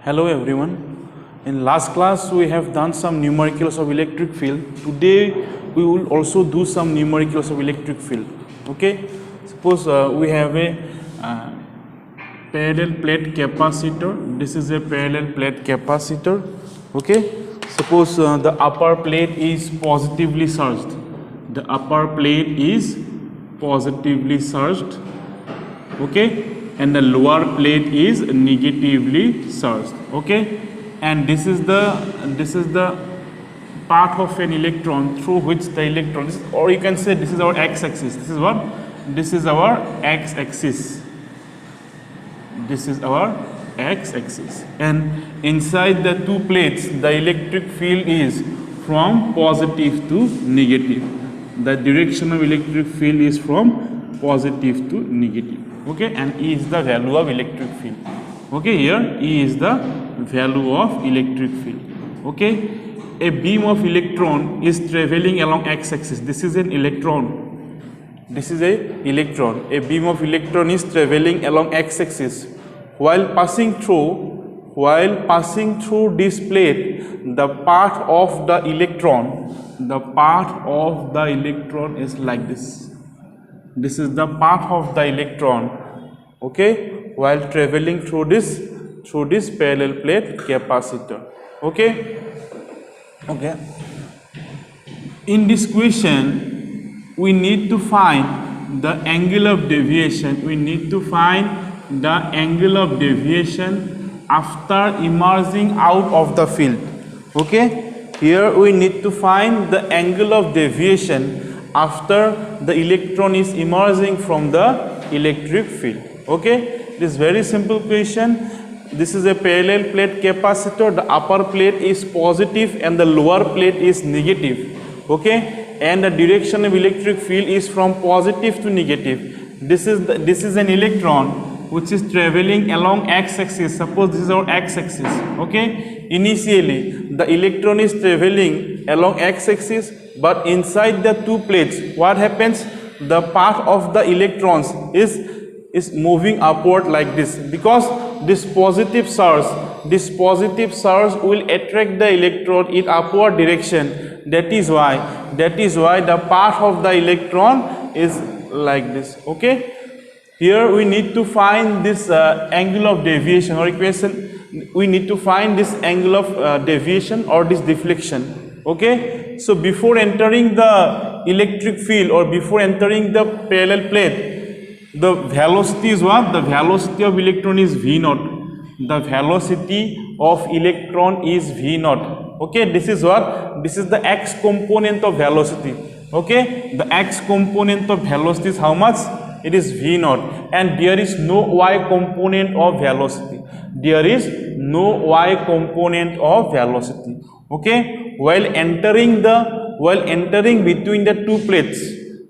Hello everyone. In last class we have done some numericals of electric field. Today we will also do some numericals of electric field. Okay. Suppose we have a parallel plate capacitor. This is a parallel plate capacitor. Okay. Suppose the upper plate is positively charged. The upper plate is positively charged. Okay. And the lower plate is negatively charged. Okay, and this is the path of an electron through which the electron is, or you can say this is our x-axis. This is what? This is our x-axis. This is our x-axis, and inside the two plates the electric field is from positive to negative. The direction of electric field is from positive to negative. Okay, and E is the value of electric field. Okay, here E is the value of electric field. Okay, a beam of electron is traveling along x-axis. This is an electron. This is a electron. A beam of electron is traveling along x-axis. While passing through this plate, the path of the electron is like this. This is the path of the electron, okay, while traveling through this parallel plate capacitor. Okay. In this question, we need to find the angle of deviation. We need to find the angle of deviation after emerging out of the field. Okay. Here we need to find the angle of deviation after the electron is emerging from the electric field. Okay, this very simple question. This is a parallel plate capacitor. The upper plate is positive and the lower plate is negative. Okay, and the direction of electric field is from positive to negative. This is an electron which is traveling along x-axis. Suppose this is our x-axis. Okay, initially the electron is traveling along x-axis, but inside the two plates, what happens? The path of the electrons is moving upward like this, because this positive charge will attract the electron in upward direction. That is why the path of the electron is like this. Okay, here we need to find this angle of deviation, or equation. We need to find this angle of deviation or this deflection. Okay, so before entering the electric field or before entering the parallel plate, the velocity is what? The velocity of electron is V naught. The velocity of electron is V naught. Okay, this is what? This is the x component of velocity. Okay, the x component of velocity is how much? It is V naught, and there is no y component of velocity. There is no y component of velocity. Okay, while entering between the two plates,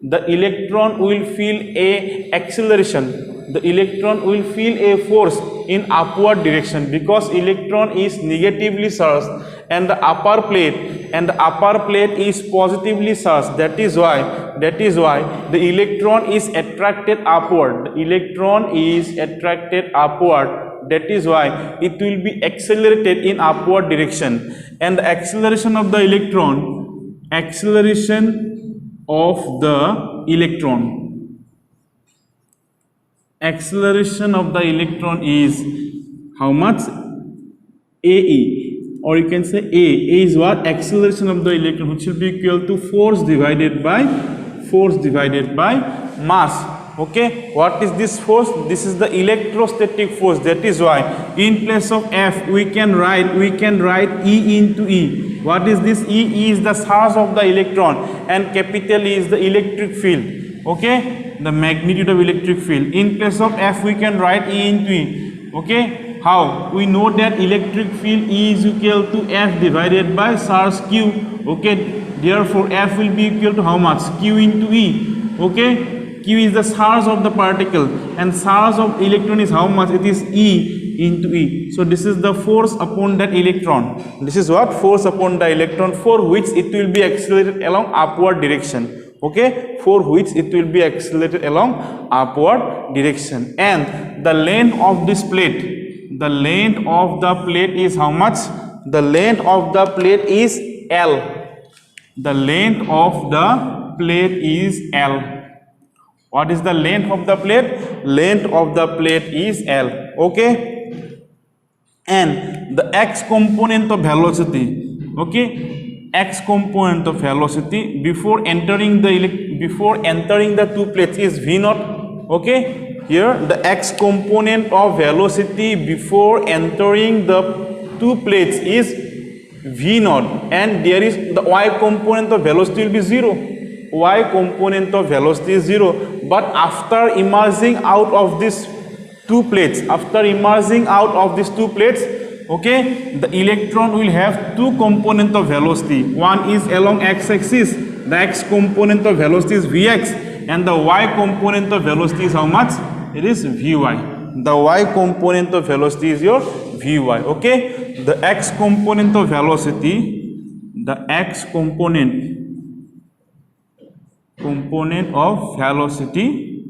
the electron will feel a acceleration. The electron will feel a force in upward direction, because electron is negatively charged and the upper plate is positively charged. That is why the electron is attracted upward. The electron is attracted upward. That is why it will be accelerated in upward direction, and the acceleration of the electron is how much? AE, or you can say A is what? Acceleration of the electron, which will be equal to force divided by mass. Okay, what is this force? This is the electrostatic force. That is why in place of F we can write E into E. What is this? E is the charge of the electron, and capital E is the electric field. Okay, the magnitude of electric field. In place of F we can write E into E. Okay, how? We know that electric field E is equal to F divided by charge Q. Okay, therefore F will be equal to how much? Q into E. Okay, Q is the charge of the particle, and charge of electron is how much? It is E into E. So this is the force upon that electron. This is what? Force upon the electron, for which it will be accelerated along upward direction. Okay, for which it will be accelerated along upward direction. And the length of this plate The length of the plate is how much? The length of the plate is L. The length of the plate is L. What is the length of the plate? Length of the plate is L. Okay. And the x component of velocity. Okay. X component of velocity before entering the two plates is v naught. Okay. Here the x component of velocity before entering the two plates is v naught, and there is the y component of velocity will be 0. Y component of velocity is 0, but after emerging out of these two plates, okay, the electron will have two component of velocity. One is along x-axis, the x component of velocity is vx, and the y component of velocity is how much? It is vy. The y component of velocity is your vy. Okay, the x component of velocity, the x component of velocity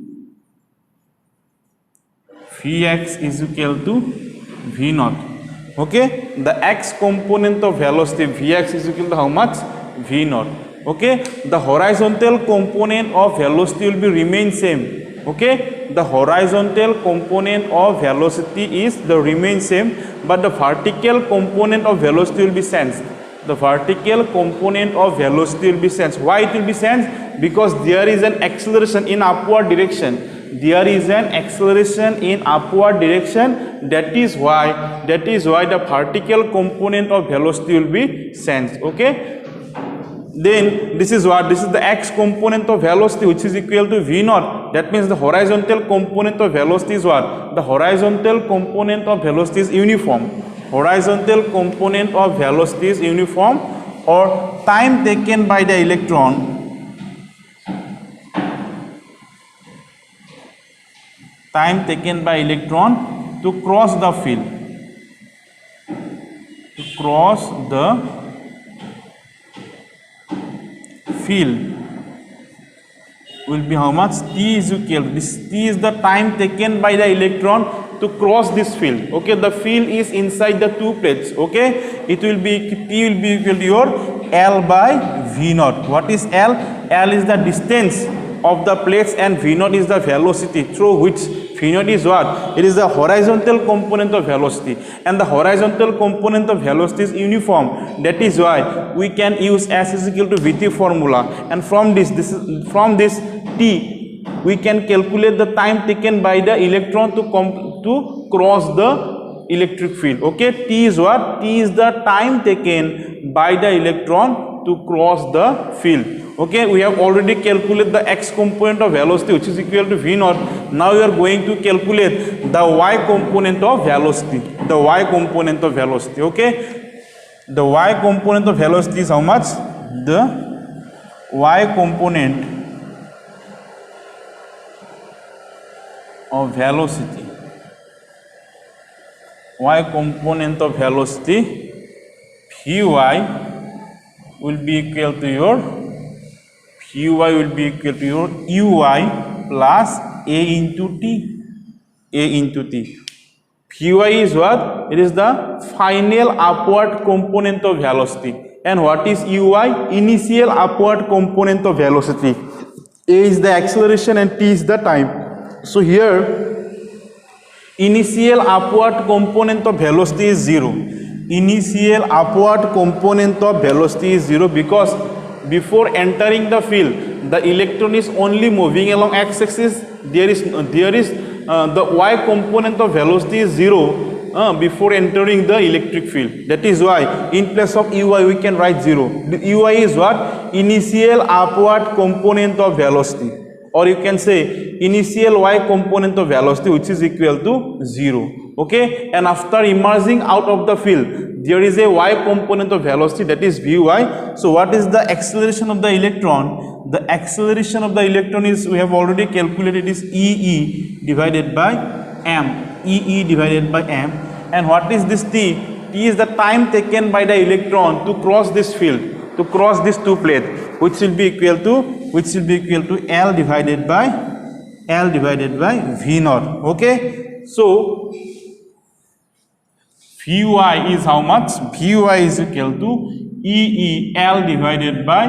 vx is equal to v naught. Okay, the x component of velocity vx is equal to how much? V naught. Okay, the horizontal component of velocity will be remain same. Okay, the horizontal component of velocity is the remain same, but the vertical component of velocity will be changed. The vertical component of velocity will be changed. Why it will be changed? Because there is an acceleration in upward direction. There is an acceleration in upward direction. That is why the vertical component of velocity will be changed. Okay. Then this is the x component of velocity, which is equal to v naught. That means the horizontal component of velocity is what? The horizontal component of velocity is uniform. Horizontal component of velocity is uniform, or time taken by the electron to cross the field, will be how much? T is equal to this. T is the time taken by the electron to cross this field. Okay, the field is inside the two plates. Okay, it will be T will be equal to your L by V naught. What is L? L is the distance of the plates, and V naught is the velocity through which V naught is what? It is the horizontal component of velocity, and the horizontal component of velocity is uniform. That is why we can use S is equal to Vt formula, and from this T we can calculate the time taken by the electron to cross the electric field. Okay, T is what? T is the time taken by the electron to cross the field. Okay, we have already calculated the x component of velocity, which is equal to v naught. Now we are going to calculate the y component of velocity. The y component of velocity. Okay, the y component of velocity is how much? The y component of velocity. Y component of velocity Vy will be equal to your Uy plus A into T. Vy is what? It is the final upward component of velocity. And what is Uy? Initial upward component of velocity. A is the acceleration and T is the time. So here initial upward component of velocity is 0. Initial upward component of velocity is 0 because before entering the field, the electron is only moving along x-axis. There is the y component of velocity is 0 before entering the electric field. That is why in place of Uy we can write 0. The Uy is what? Initial upward component of velocity, or you can say initial y component of velocity, which is equal to 0. Okay, and after emerging out of the field, there is a y component of velocity, that is Vy. So what is the acceleration of the electron? The acceleration of the electron is, we have already calculated, is EE divided by m. EE divided by m. And what is this T? T is the time taken by the electron to cross this field, to cross these two plates, which will be equal to L divided by V naught. Okay, so Vy is how much? Vy is equal to EEL divided by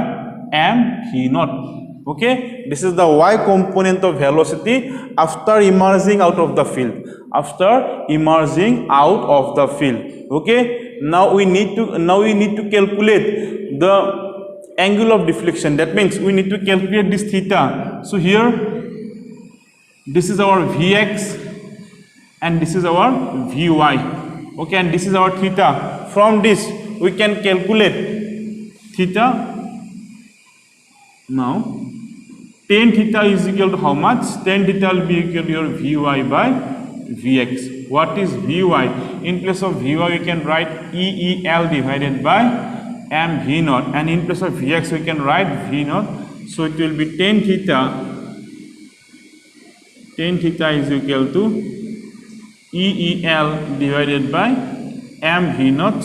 m v naught. Okay, this is the y component of velocity after emerging out of the field. After emerging out of the field. Okay, now we need to calculate the angle of deflection. That means we need to calculate this theta. So here, this is our Vx and this is our Vy. Okay, and this is our theta. From this we can calculate theta. Now tan theta is equal to how much? Tan theta will be equal to your Vy by Vx. What is Vy? In place of Vy we can write EEL divided by m v naught, and in place of Vx we can write v naught. So it will be tan theta is equal to EEL divided by m v naught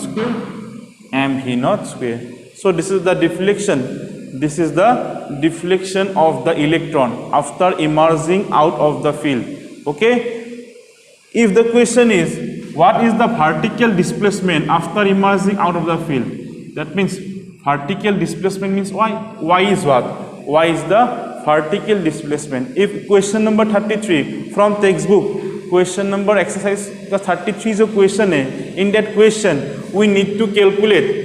square. So this is the deflection. This is the deflection of the electron after emerging out of the field. Okay. If the question is what is the vertical displacement after emerging out of the field, that means vertical displacement means y. Y is what? Y is the vertical displacement. If question number 33 from textbook, question number exercise 33 is a question. In that question we need to calculate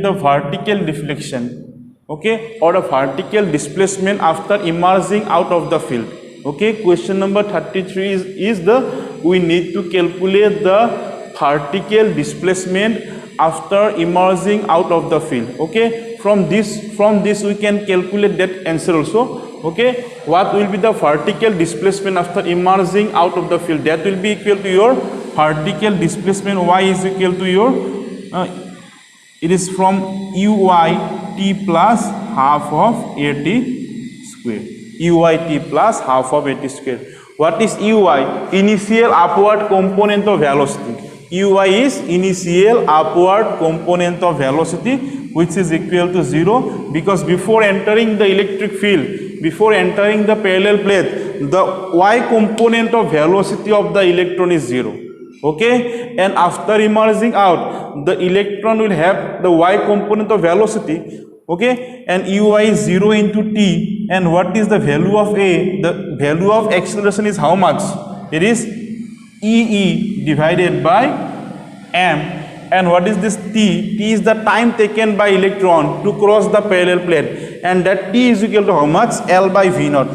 the vertical deflection, okay, or the vertical displacement after emerging out of the field. Okay, question number 33 we need to calculate the vertical displacement after emerging out of the field. Okay, from this we can calculate that answer also. Okay, what will be the vertical displacement after emerging out of the field? That will be equal to your vertical displacement. Y is equal to your it is from UYT plus half of AT square. UYT plus half of AT square. What is UY? Initial upward component of velocity. Uy is initial upward component of velocity, which is equal to 0, because before entering the electric field, before entering the parallel plate, the y component of velocity of the electron is 0. Okay, and after emerging out, the electron will have the y component of velocity. Okay, and Uy is 0 into t, and what is the value of a? The value of acceleration is how much? It is EE divided by m. And what is this t? T is the time taken by electron to cross the parallel plate, and that t is equal to how much? L by v naught.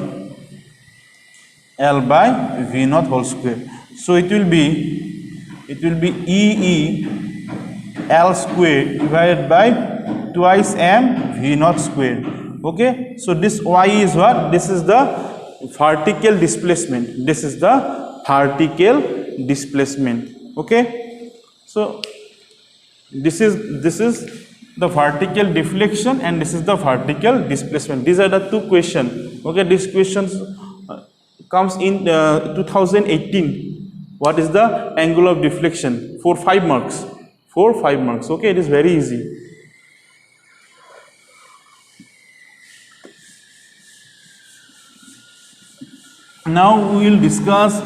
L by v naught whole square. So it will be EE L square divided by twice m v naught square. Okay, so this y is what? This is the vertical displacement. This is the vertical displacement. Okay, so this is the vertical deflection and this is the vertical displacement. These are the two questions. Okay, these questions comes in 2018. What is the angle of deflection? For 5 marks. For 5 marks. Okay, it is very easy. Now we will discuss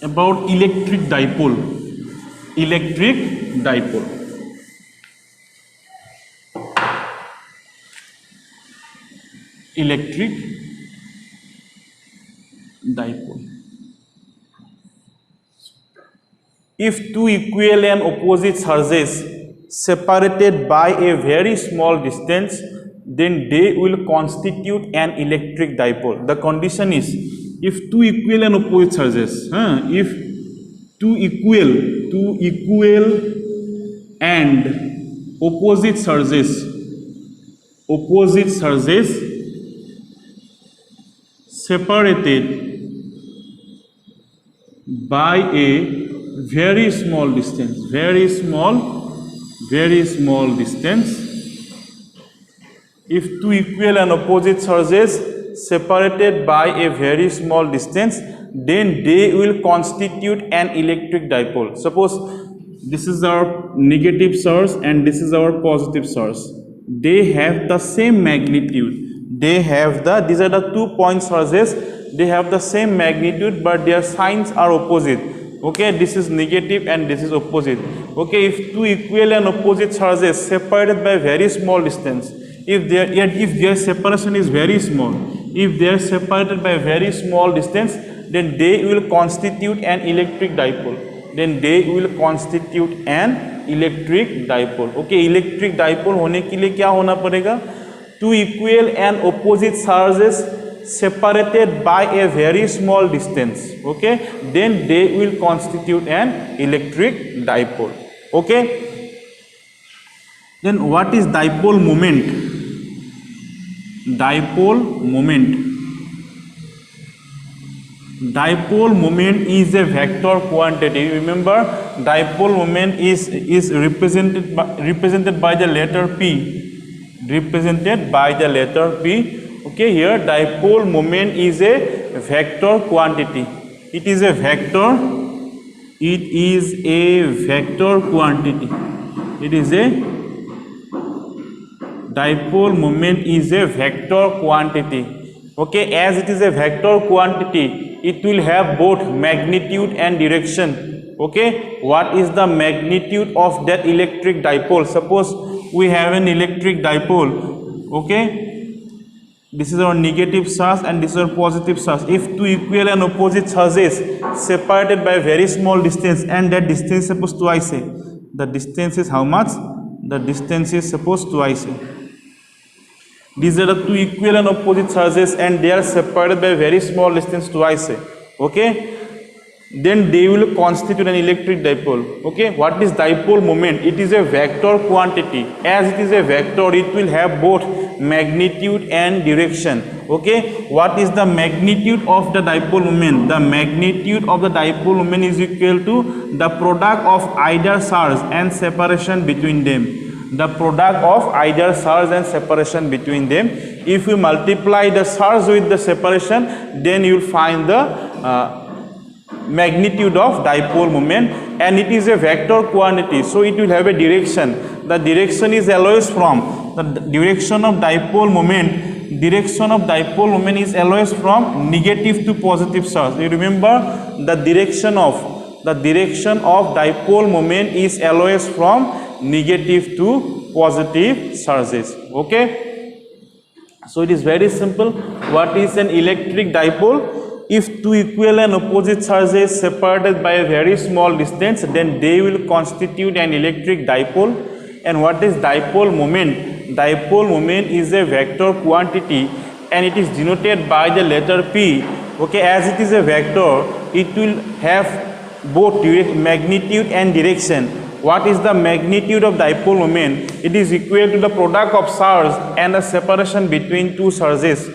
about electric dipole. Electric dipole. Electric dipole. If two equal and opposite charges separated by a very small distance, then they will constitute an electric dipole. The condition is, if two equal and opposite charges, if two equal and opposite charges separated by a very small distance, very small distance. If two equal and opposite charges separated by a very small distance, then they will constitute an electric dipole. Suppose this is our negative charge and this is our positive charge. They have the same magnitude. they have these are the 2 point charges, they have the same magnitude but their signs are opposite. Okay, this is negative and this is opposite. Okay, if two equal and opposite charges separated by very small distance, if their separation is very small, if they are separated by very small distance, then they will constitute an electric dipole. Then they will constitute an electric dipole. Okay, electric dipole होने के लिए क्या होना पड़ेगा? Two equal and opposite charges separated by a very small distance. Okay, then they will constitute an electric dipole. Okay, then what is dipole moment? Dipole moment. Dipole moment is a vector quantity. Remember, dipole moment is represented by the letter P. Represented by the letter P. Okay, here dipole moment is a vector quantity. It is a vector. It is a vector quantity. It is a dipole moment is a vector quantity. Okay, as it is a vector quantity, it will have both magnitude and direction. Okay, what is the magnitude of that electric dipole? Suppose we have an electric dipole. Okay, this is our negative charge and this is our positive charge. If two equal and opposite charges separated by very small distance, and that distance suppose twice a, the distance is how much? The distance is suppose twice a. These are the two equal and opposite charges and they are separated by very small distance twice a. Okay, then they will constitute an electric dipole. Okay, what is dipole moment? It is a vector quantity. As it is a vector, it will have both magnitude and direction. Okay, what is the magnitude of the dipole moment? The magnitude of the dipole moment is equal to the product of either charge and separation between them. The product of either charge and separation between them. If you multiply the charge with the separation, then you will find the magnitude of dipole moment, and it is a vector quantity, so it will have a direction. The direction is always from the direction of dipole moment. Direction of dipole moment is always from negative to positive charge. You remember, the direction of dipole moment is always from negative to positive charges. Okay, so it is very simple. What is an electric dipole? If two equal and opposite charges separated by a very small distance, then they will constitute an electric dipole. And what is dipole moment? Dipole moment is a vector quantity and it is denoted by the letter P. Okay, as it is a vector, it will have both magnitude and direction. What is the magnitude of dipole moment? It is equal to the product of charge and the separation between two charges.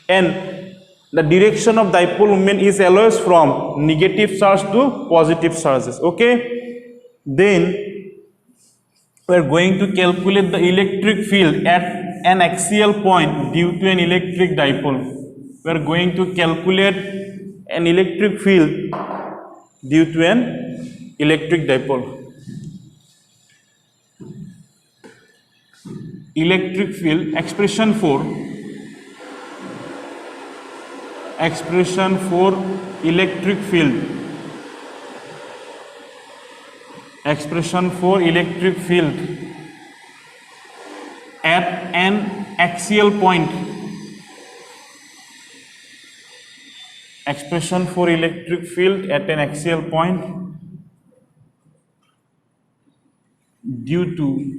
And the direction of dipole moment is always from negative charge to positive charges. Okay, then we are going to calculate the electric field at an axial point due to an electric dipole. We are going to calculate an electric field due to an electric dipole. Electric field, expression for electric field. Expression for electric field at an axial point. Expression for electric field at an axial point due to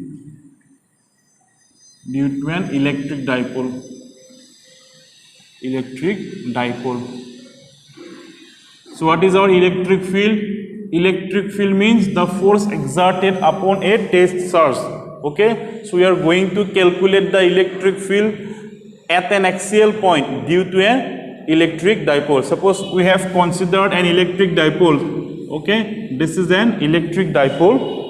an electric dipole. Electric dipole. So what is our electric field? Electric field means the force exerted upon a test charge. Okay, so we are going to calculate the electric field at an axial point due to an electric dipole. Suppose we have considered an electric dipole. Okay, this is an electric dipole.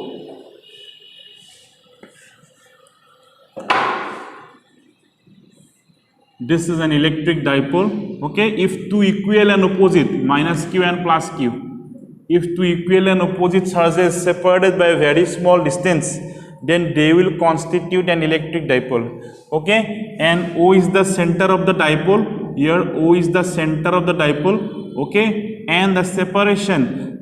This is an electric dipole. Okay, if two equal and opposite, minus q and plus q, if two equal and opposite charges separated by a very small distance, then they will constitute an electric dipole. Okay, and O is the center of the dipole. Here O is the center of the dipole. Okay, and the separation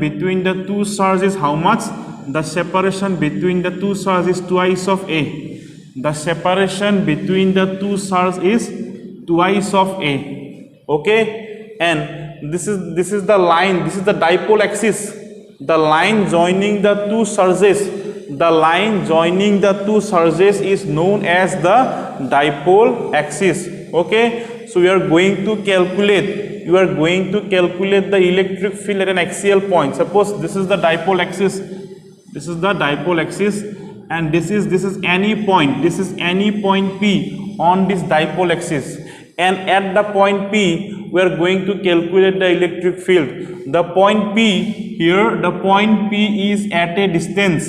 between the two charges is how much? The separation between the two charges is twice of A. The separation between the two charges is twice of A. Okay, and this is the line, this is the dipole axis. The line joining the two charges, is known as the dipole axis. Okay, so we are going to calculate the electric field at an axial point. Suppose this is the dipole axis, and this is any point P on this dipole axis, and at the point P we are going to calculate the electric field. The point P here, the point P is at a distance.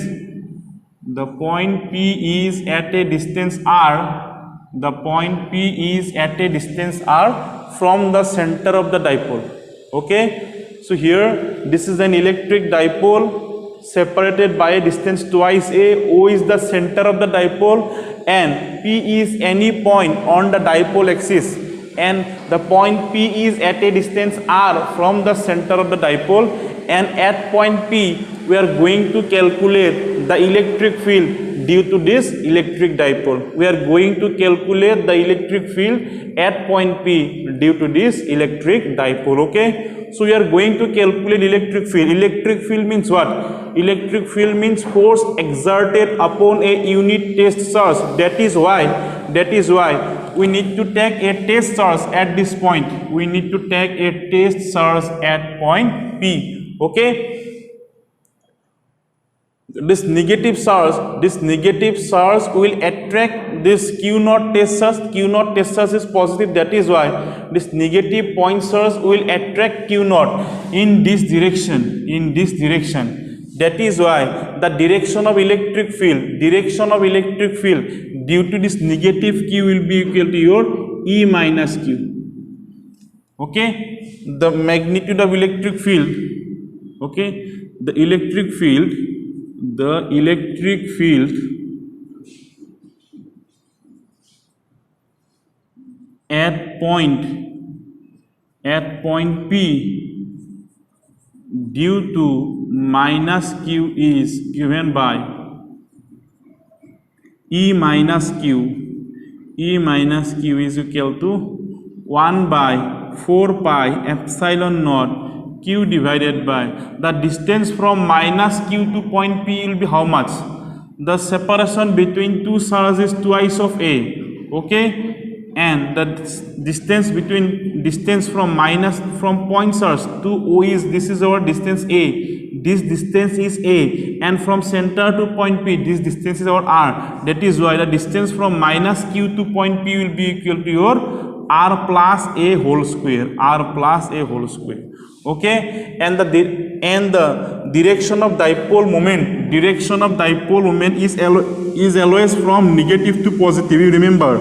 The point P is at a distance R. The point P is at a distance R from the center of the dipole. Okay, so here this is an electric dipole separated by a distance twice A. O is the center of the dipole, and P is any point on the dipole axis, and the point P is at a distance R from the center of the dipole, and at point P we are going to calculate the electric field due to this electric dipole. We are going to calculate the electric field at point P due to this electric dipole. Okay, so we are going to calculate electric field. Electric field means what? Electric field means force exerted upon a unit test charge. That is why we need to take a test charge at this point. We need to take a test charge at point P. Okay, this negative charge will attract this Q naught test charge. Q naught test charge is positive. That is why this negative point charge will attract Q naught in this direction. That is why the direction of electric field due to this negative Q will be equal to your E minus Q. Okay, the magnitude of electric field. Okay, the electric field at point P due to minus Q is given by E minus Q. E minus Q is equal to 1 by 4 pi epsilon naught Q divided by the distance from minus Q to point P will be how much? The separation between two charges is twice of A. Okay, and the distance from point charge to O is, this is our distance A. This distance is A, and from center to point P this distance is our R. That is why the distance from minus Q to point P will be equal to your R plus A whole square. Okay, and the direction of dipole moment is always from negative to positive. You remember,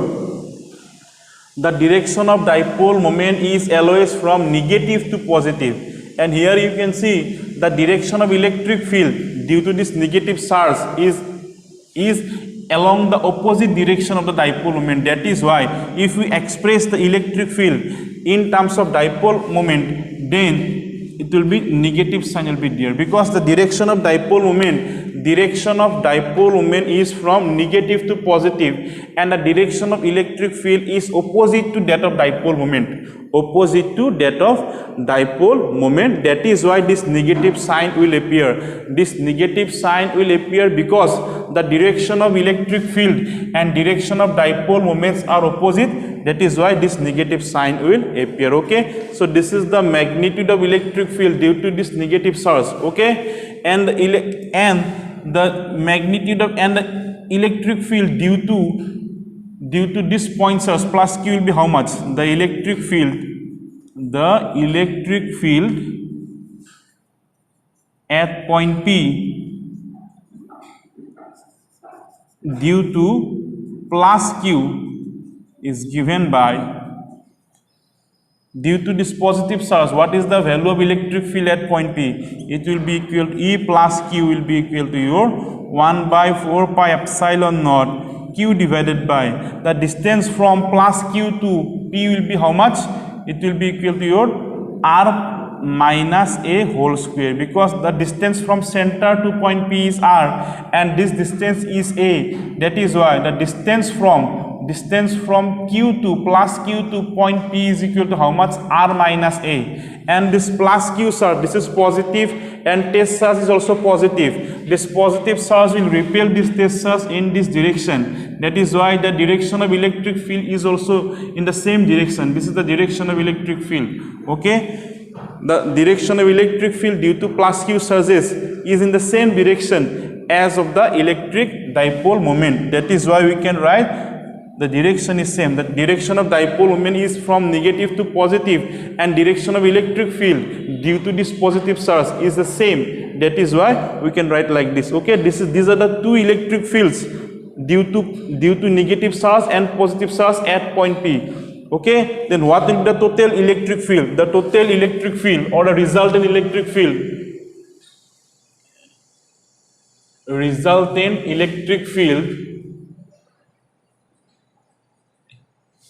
the direction of dipole moment is always from negative to positive, and here you can see the direction of electric field due to this negative charge is along the opposite direction of the dipole moment. That is why if we express the electric field in terms of dipole moment, then it will be negative sign will be there, because the direction of dipole moment is from negative to positive, and the direction of electric field is opposite to that of dipole moment. That is why this negative sign will appear. Because the direction of electric field and direction of dipole moments are opposite. That is why this negative sign will appear. Okay, so this is the magnitude of electric field due to this negative charge. Okay, and the magnitude of the electric field due to this point charge plus Q will be how much? The electric field at point P due to plus Q is given by Due to this positive charge, what is the value of electric field at point P? It will be equal to E plus Q will be equal to your 1 by 4 pi epsilon naught Q divided by the distance from plus Q to P will be how much? It will be equal to your R minus A whole square, because the distance from center to point P is R and this distance is A. That is why the distance from Q to plus Q to point P is equal to how much? R minus A. And this plus Q charge, this is positive, and test charge is also positive. This positive charge will repel this test charge in this direction. That is why the direction of electric field is also in the same direction. This is the direction of electric field. Okay. The direction of electric field due to plus Q charges is in the same direction as of the electric dipole moment. That is why we can write the direction is same. The direction of dipole moment is from negative to positive, and direction of electric field due to this positive charge is the same. That is why we can write like this. Okay, these are the two electric fields due to negative charge and positive charge at point P. Okay, then what will be the total electric field? The total electric field or the resultant electric field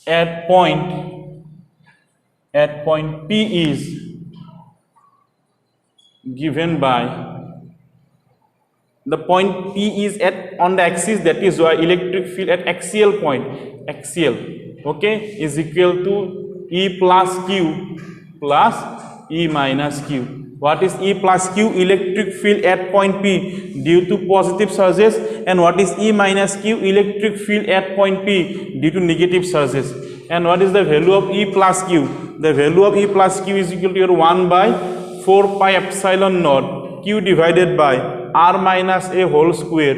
at point P is given by the point P is on the axis. That is why electric field at axial point, okay, is equal to E plus Q plus E minus Q. What is E plus Q? Electric field at point P due to positive charges. And what is E minus Q? Electric field at point P due to negative charges. And what is the value of E plus Q? The value of E plus Q is equal to your 1 by 4 pi epsilon naught Q divided by R minus A whole square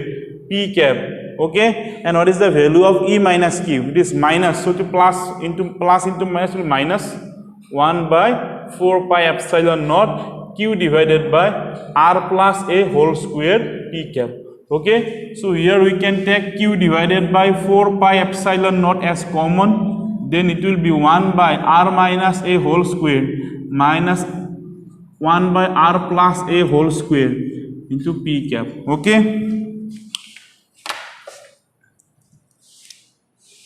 P cap. Okay, and what is the value of E minus Q? It is minus, so to plus into minus will be minus 1 by 4 pi epsilon naught Q divided by R plus A whole square P cap. Okay, so here we can take Q divided by 4 pi epsilon naught as common, then it will be 1 by R minus A whole square minus 1 by R plus A whole square into P cap. Okay,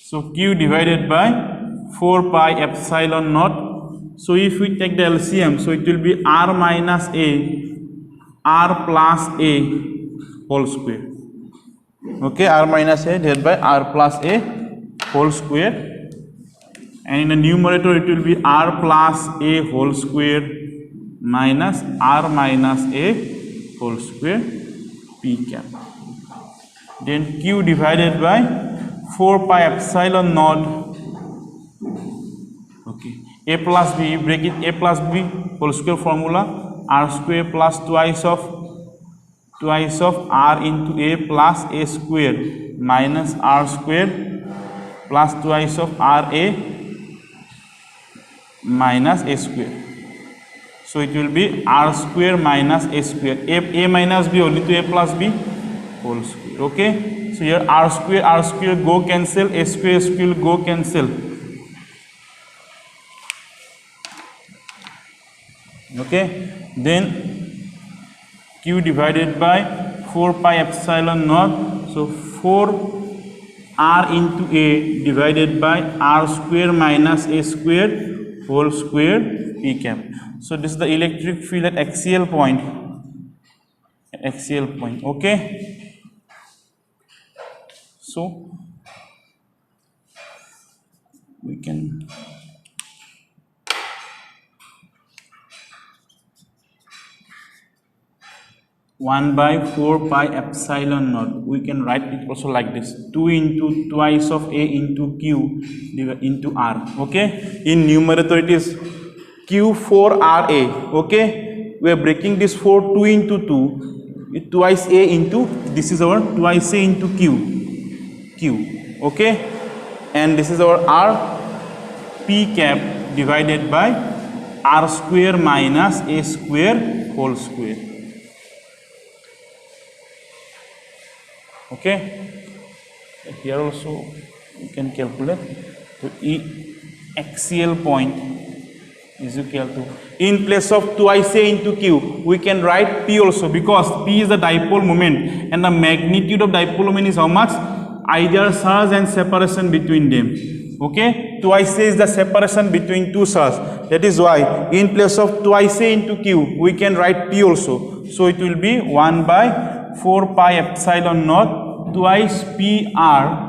so Q divided by 4 pi epsilon naught. So if we take the LCM, so it will be R minus A, R plus A whole square. Okay, R minus A divided by R plus A whole square. And in the numerator it will be R plus A whole square minus R minus A whole square P cap. Then Q divided by 4 pi epsilon naught, okay, A plus B, break it, A plus B whole square formula, R square plus twice of R into A plus A square minus R square plus twice of RA minus A square. So it will be R square minus A square, A minus B only to A plus B whole square. Okay, so here R square go cancel, A square go cancel. Okay, then Q divided by 4 pi epsilon naught, so 4 R into A divided by R square minus A square whole square P cap. So this is the electric field at axial point. Okay, so we can one by 4 pi epsilon naught. We can write it also like this: 2 into twice of A into Q into R. Okay, in numerator it is Q4RA. Okay, we are breaking this 4, 2 into 2. Twice A into, this is our twice A into Q. Okay, and this is our R P cap divided by R square minus A square whole square. Okay, here also you can calculate the axial point is equal to, in place of twice A into Q, we can write P also, because P is the dipole moment and the magnitude of dipole moment is how much? Ideal charge and separation between them. Okay, twice A is the separation between two charges. That is why in place of twice A into Q, we can write P also. So it will be 1 by 4 pi epsilon naught twice PR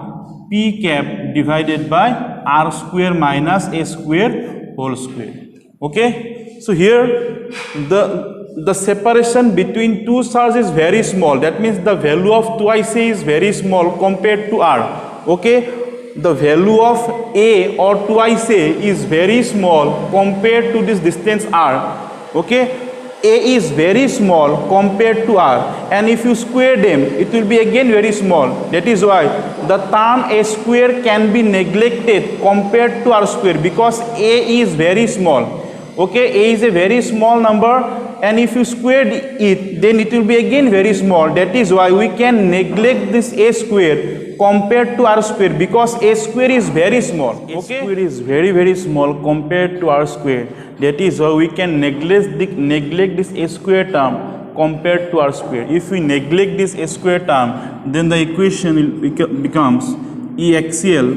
P cap divided by R square minus A square whole square. Okay, so here the separation between two charges is very small. That means the value of twice A is very small compared to R. Okay, the value of A or twice A is very small compared to this distance R. Okay, A is very small compared to R, and if you square them, it will be again very small. That is why the term A square can be neglected compared to R square, because A is very small. Okay, A is a very small number, and if you square it, then it will be again very small. That is why we can neglect this A square compared to R square, because A square is very small. Okay, A square is very small compared to R square. That is why we can neglect this A square term compared to R square. If we neglect this A square term, then the equation becomes E axial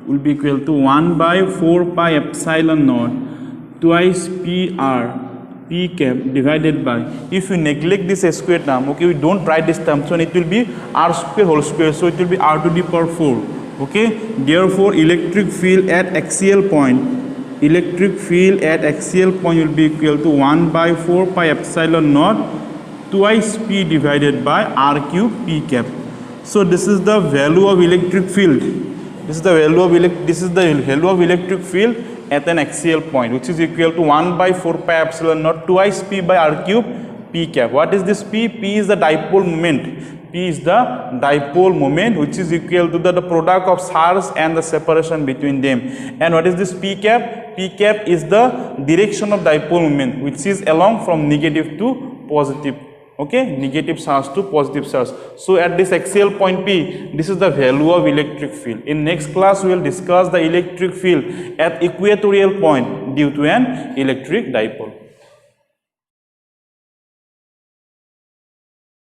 will be equal to 1 by 4 pi epsilon naught twice PR P cap divided by, if you neglect this A square term, okay, we don't write this term, so it will be R square whole square, so it will be R to the power 4. Okay, therefore electric field at axial point will be equal to 1 by 4 pi epsilon naught twice P divided by R cube P cap. So this is the value of electric field. This is the value of electric field at an axial point, which is equal to 1 by 4 pi epsilon naught twice P by R cube P cap. What is this P? P is the dipole moment. P is the dipole moment, which is equal to the product of charge and the separation between them. And what is this P cap? P cap is the direction of dipole moment, which is along from negative to positive. Okay, negative charge to positive charge. So at this axial point P, this is the value of electric field. In next class, we will discuss the electric field at equatorial point due to an electric dipole.